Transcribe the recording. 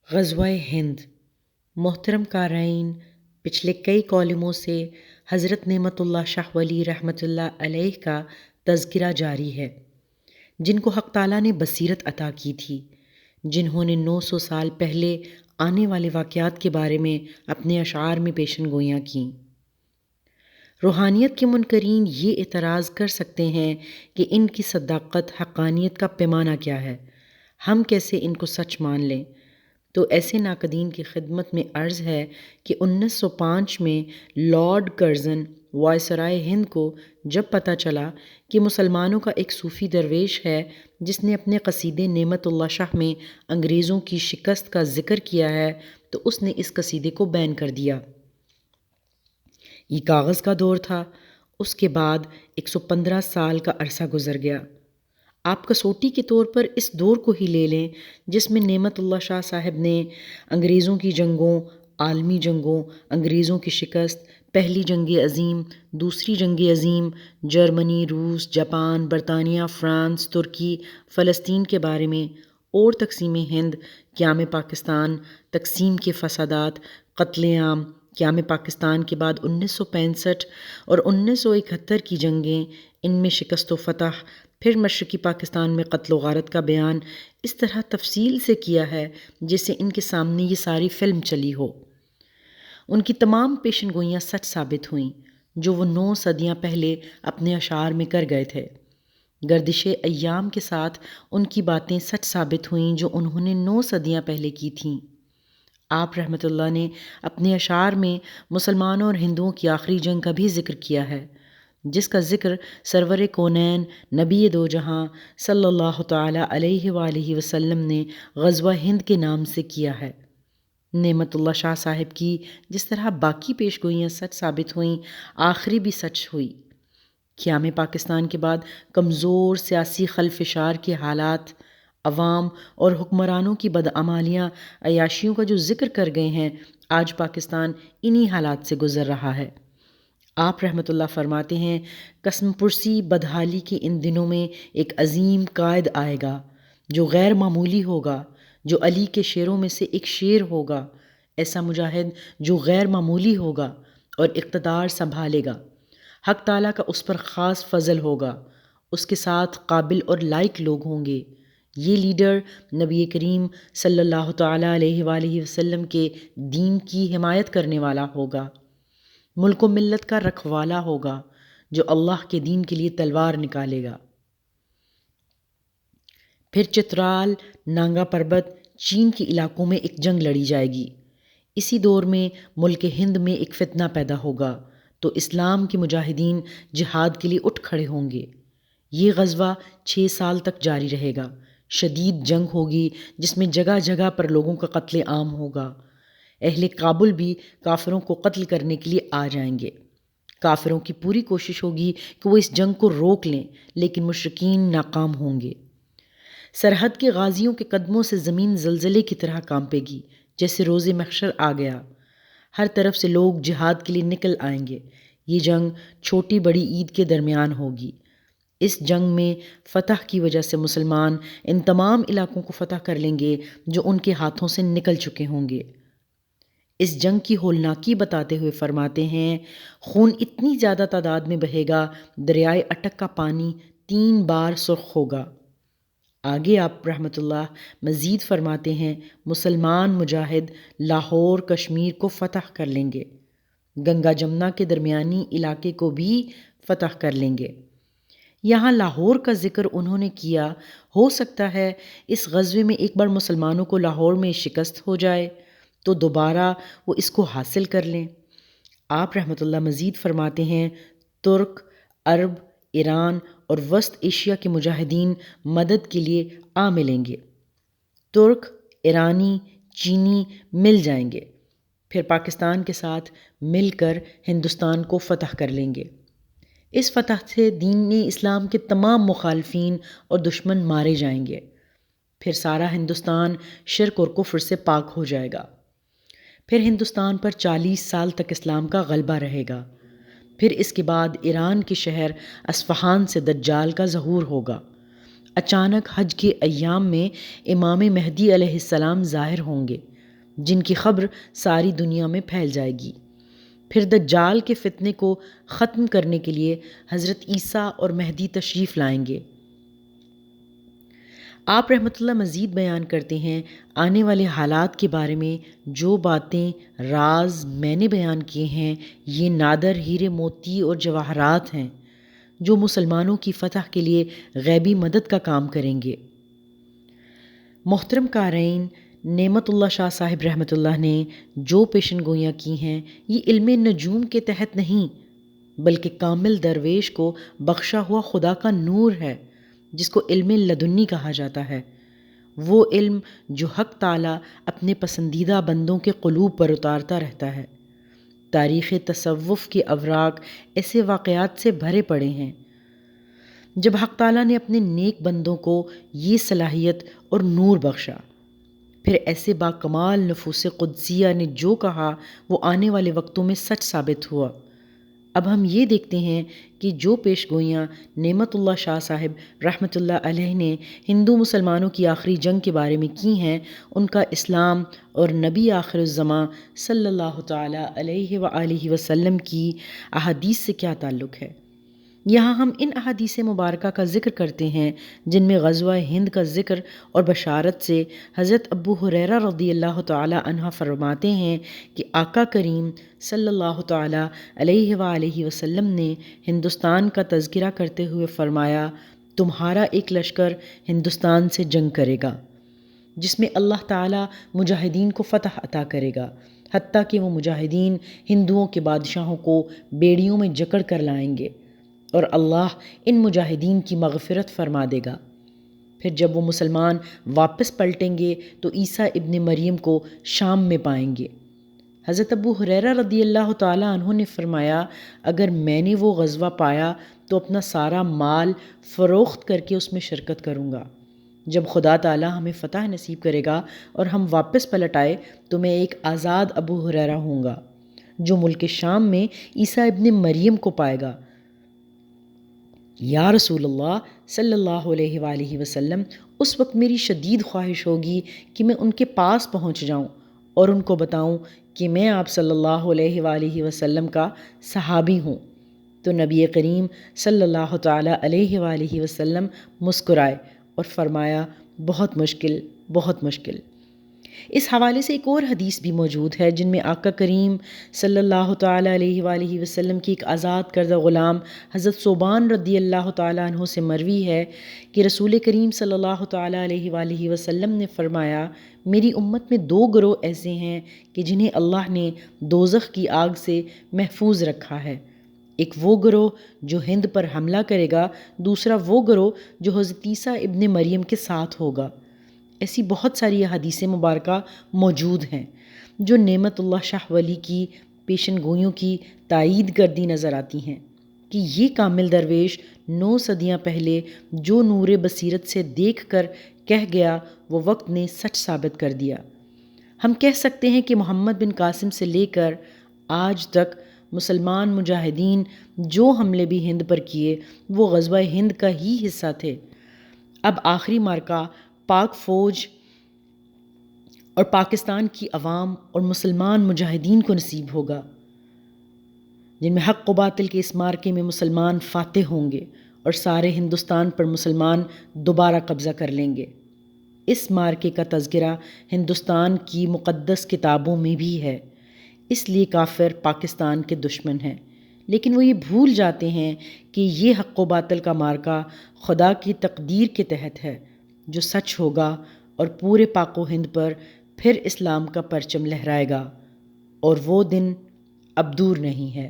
غزوہ ہند۔ محترم قارئین، پچھلے کئی کالموں سے حضرت نعمت اللہ شاہ ولی رحمۃ اللہ علیہ کا تذکرہ جاری ہے، جن کو حق تعالیٰ نے بصیرت عطا کی تھی، جنہوں نے 900 سال پہلے آنے والے واقعات کے بارے میں اپنے اشعار میں پیشن گوئیاں کیں۔ روحانیت کے منکرین یہ اعتراض کر سکتے ہیں کہ ان کی صداقت، حقانیت کا پیمانہ کیا ہے، ہم کیسے ان کو سچ مان لیں؟ تو ایسے ناقدین کی خدمت میں عرض ہے کہ 1905 میں لارڈ کرزن وائسرائے ہند کو جب پتہ چلا کہ مسلمانوں کا ایک صوفی درویش ہے جس نے اپنے قصیدے نعمت اللہ شاہ میں انگریزوں کی شکست کا ذکر کیا ہے، تو اس نے اس قصیدے کو بین کر دیا۔ یہ کاغذ کا دور تھا۔ اس کے بعد 115 سال کا عرصہ گزر گیا۔ آپ کسوٹی کے طور پر اس دور کو ہی لے لیں جس میں نعمت اللہ شاہ صاحب نے انگریزوں کی جنگوں، عالمی جنگوں، انگریزوں کی شکست، پہلی جنگ عظیم، دوسری جنگ عظیم، جرمنی، روس، جاپان، برطانیہ، فرانس، ترکی، فلسطین کے بارے میں، اور تقسیم ہند، قیام پاکستان، تقسیم کے فسادات، قتل عام، قیام پاکستان کے بعد 1965 اور 1971 کی جنگیں، ان میں شکست و فتح، پھر مشرقی پاکستان میں قتل و غارت کا بیان اس طرح تفصیل سے کیا ہے جیسے ان کے سامنے یہ ساری فلم چلی ہو۔ ان کی تمام پیشن گوئیاں سچ ثابت ہوئیں جو وہ 9 صدیاں پہلے اپنے اشعار میں کر گئے تھے۔ گردش ایام کے ساتھ ان کی باتیں سچ ثابت ہوئیں جو انہوں نے 9 صدیاں پہلے کی تھیں۔ آپ رحمۃ اللہ نے اپنے اشعار میں مسلمانوں اور ہندوؤں کی آخری جنگ کا بھی ذکر کیا ہے، جس کا ذکر سرور کونین نبی دو جہاں صلی اللہ تعالیٰ علیہ وآلہ وسلم نے غزوہ ہند کے نام سے کیا ہے۔ نعمت اللہ شاہ صاحب کی جس طرح باقی پیش گوئیاں سچ ثابت ہوئیں، آخری بھی سچ ہوئی۔ قیام پاکستان کے بعد کمزور سیاسی خلفشار کے حالات، عوام اور حکمرانوں کی بدعمالیاں، عیاشیوں کا جو ذکر کر گئے ہیں، آج پاکستان انہی حالات سے گزر رہا ہے۔ آپ رحمۃ اللہ فرماتے ہیں، قسم پرسی بدحالی کے ان دنوں میں ایک عظیم قائد آئے گا جو غیر معمولی ہوگا، جو علی کے شیروں میں سے ایک شیر ہوگا، ایسا مجاہد جو غیر معمولی ہوگا اور اقتدار سنبھالے گا۔ حق تعالیٰ کا اس پر خاص فضل ہوگا، اس کے ساتھ قابل اور لائق لوگ ہوں گے۔ یہ لیڈر نبی کریم صلی اللہ تعالیٰ علیہ وآلہ وسلم کے دین کی حمایت کرنے والا ہوگا، ملک و ملت کا رکھوالا ہوگا، جو اللہ کے دین کے لیے تلوار نکالے گا۔ پھر چترال، نانگا پربت، چین کے علاقوں میں ایک جنگ لڑی جائے گی۔ اسی دور میں ملک ہند میں ایک فتنہ پیدا ہوگا تو اسلام کے مجاہدین جہاد کے لیے اٹھ کھڑے ہوں گے۔ یہ غزوہ 6 سال تک جاری رہے گا۔ شدید جنگ ہوگی جس میں جگہ جگہ پر لوگوں کا قتل عام ہوگا۔ اہل کابل بھی کافروں کو قتل کرنے کے لیے آ جائیں گے۔ کافروں کی پوری کوشش ہوگی کہ وہ اس جنگ کو روک لیں، لیکن مشرکین ناکام ہوں گے۔ سرحد کے غازیوں کے قدموں سے زمین زلزلے کی طرح کانپے گی، جیسے روز محشر آ گیا۔ ہر طرف سے لوگ جہاد کے لیے نکل آئیں گے۔ یہ جنگ چھوٹی بڑی عید کے درمیان ہوگی۔ اس جنگ میں فتح کی وجہ سے مسلمان ان تمام علاقوں کو فتح کر لیں گے جو ان کے ہاتھوں سے نکل چکے ہوں گے۔ اس جنگ کی ہولناکی بتاتے ہوئے فرماتے ہیں، خون اتنی زیادہ تعداد میں بہے گا، دریائے اٹک کا پانی 3 بار سرخ ہوگا۔ آگے آپ رحمۃ اللہ مزید فرماتے ہیں، مسلمان مجاہد لاہور کشمیر کو فتح کر لیں گے، گنگا جمنا کے درمیانی علاقے کو بھی فتح کر لیں گے۔ یہاں لاہور کا ذکر انہوں نے کیا، ہو سکتا ہے اس غزوے میں ایک بار مسلمانوں کو لاہور میں شکست ہو جائے تو دوبارہ وہ اس کو حاصل کر لیں۔ آپ رحمۃ اللہ مزید فرماتے ہیں، ترک، عرب، ایران اور وسط ایشیا کے مجاہدین مدد کے لیے آ ملیں گے۔ ترک، ایرانی، چینی مل جائیں گے، پھر پاکستان کے ساتھ مل کر ہندوستان کو فتح کر لیں گے۔ اس فتح سے دین اسلام کے تمام مخالفین اور دشمن مارے جائیں گے، پھر سارا ہندوستان شرک اور کفر سے پاک ہو جائے گا۔ پھر ہندوستان پر 40 سال تک اسلام کا غلبہ رہے گا۔ پھر اس کے بعد ایران کے شہر اصفہان سے دجال کا ظہور ہوگا۔ اچانک حج کے ایام میں امام مہدی علیہ السلام ظاہر ہوں گے۔ جن کی خبر ساری دنیا میں پھیل جائے گی۔ پھر دجال کے فتنے کو ختم کرنے کے لیے حضرت عیسیٰ اور مہدی تشریف لائیں گے۔ آپ رحمۃ اللہ مزید بیان کرتے ہیں، آنے والے حالات کے بارے میں جو باتیں راز میں نے بیان کیے ہیں یہ نادر ہیرے موتی اور جواہرات ہیں جو مسلمانوں کی فتح کے لیے غیبی مدد کا کام کریں گے۔ محترم قارئین، نعمت اللہ شاہ صاحب رحمۃ اللہ نے جو پیشن گوئیاں کی ہیں یہ علم نجوم کے تحت نہیں بلکہ کامل درویش کو بخشا ہوا خدا کا نور ہے، جس کو علم لدنی کہا جاتا ہے۔ وہ علم جو حق تعالیٰ اپنے پسندیدہ بندوں کے قلوب پر اتارتا رہتا ہے۔ تاریخ تصوف کے اوراق ایسے واقعات سے بھرے پڑے ہیں جب حق تعالیٰ نے اپنے نیک بندوں کو یہ صلاحیت اور نور بخشا، پھر ایسے باکمال نفوس قدسیہ نے جو کہا وہ آنے والے وقتوں میں سچ ثابت ہوا۔ اب ہم یہ دیکھتے ہیں کہ جو پیش گوئیاں نعمت اللہ شاہ صاحب رحمۃ اللہ علیہ نے ہندو مسلمانوں کی آخری جنگ کے بارے میں کی ہیں، ان کا اسلام اور نبی آخر الزماں صلی اللہ تعالیٰ علیہ وآلہ وسلم کی احادیث سے کیا تعلق ہے۔ یہاں ہم ان احادیث مبارکہ کا ذکر کرتے ہیں جن میں غزوہ ہند کا ذکر اور بشارت سے حضرت ابو ہریرہ رضی اللہ تعالی عنہ فرماتے ہیں کہ آقا کریم صلی اللہ تعالی علیہ وآلہ وسلم نے ہندوستان کا تذکرہ کرتے ہوئے فرمایا، تمہارا ایک لشکر ہندوستان سے جنگ کرے گا جس میں اللہ تعالی مجاہدین کو فتح عطا کرے گا، حتیٰ کہ وہ مجاہدین ہندوؤں کے بادشاہوں کو بیڑیوں میں جکڑ کر لائیں گے اور اللہ ان مجاہدین کی مغفرت فرما دے گا۔ پھر جب وہ مسلمان واپس پلٹیں گے تو عیسیٰ ابن مریم کو شام میں پائیں گے۔ حضرت ابو ہریرہ رضی اللہ تعالیٰ عنہ نے فرمایا، اگر میں نے وہ غزوہ پایا تو اپنا سارا مال فروخت کر کے اس میں شرکت کروں گا۔ جب خدا تعالیٰ ہمیں فتح نصیب کرے گا اور ہم واپس پلٹ آئے تو میں ایک آزاد ابو ہریرہ ہوں گا جو ملک شام میں عیسیٰ ابن مریم کو پائے گا۔ یا رسول اللہ صلی اللہ علیہ وآلہ وسلم، اس وقت میری شدید خواہش ہوگی کہ میں ان کے پاس پہنچ جاؤں اور ان کو بتاؤں کہ میں آپ صلی اللہ علیہ وآلہ وسلم کا صحابی ہوں۔ تو نبی کریم صلی اللہ تعالیٰ علیہ وآلہ وسلم مسکرائے اور فرمایا، بہت مشکل، بہت مشکل۔ اس حوالے سے ایک اور حدیث بھی موجود ہے جن میں آقا کریم صلی اللہ تعالیٰ علیہ وآلہ وسلم کی ایک آزاد کردہ غلام حضرت ثوبان رضی اللہ تعالیٰ عنہ سے مروی ہے کہ رسول کریم صلی اللہ تعالیٰ علیہ وآلہ وسلم نے فرمایا، میری امت میں دو گروہ ایسے ہیں کہ جنہیں اللہ نے دوزخ کی آگ سے محفوظ رکھا ہے۔ ایک وہ گروہ جو ہند پر حملہ کرے گا، دوسرا وہ گروہ جو حضرت عیسیٰ ابن مریم کے ساتھ ہوگا۔ ایسی بہت ساری حدیث مبارکہ موجود ہیں جو نعمت اللہ شاہ ولی کی پیشن گوئیوں کی تائید کردی نظر آتی ہیں کہ یہ کامل درویش 9 صدیاں پہلے جو نور بصیرت سے دیکھ کر کہہ گیا وہ وقت نے سچ ثابت کر دیا۔ ہم کہہ سکتے ہیں کہ محمد بن قاسم سے لے کر آج تک مسلمان مجاہدین جو حملے بھی ہند پر کیے وہ غزوہ ہند کا ہی حصہ تھے۔ اب آخری معرکہ پاک فوج اور پاکستان کی عوام اور مسلمان مجاہدین کو نصیب ہوگا، جن میں حق و باطل کے اس معرکے میں مسلمان فاتح ہوں گے اور سارے ہندوستان پر مسلمان دوبارہ قبضہ کر لیں گے۔ اس معرکے کا تذکرہ ہندوستان کی مقدس کتابوں میں بھی ہے، اس لیے کافر پاکستان کے دشمن ہیں، لیکن وہ یہ بھول جاتے ہیں کہ یہ حق و باطل کا معرکہ خدا کی تقدیر کے تحت ہے جو سچ ہوگا اور پورے پاک و ہند پر پھر اسلام کا پرچم لہرائے گا، اور وہ دن اب دور نہیں ہے۔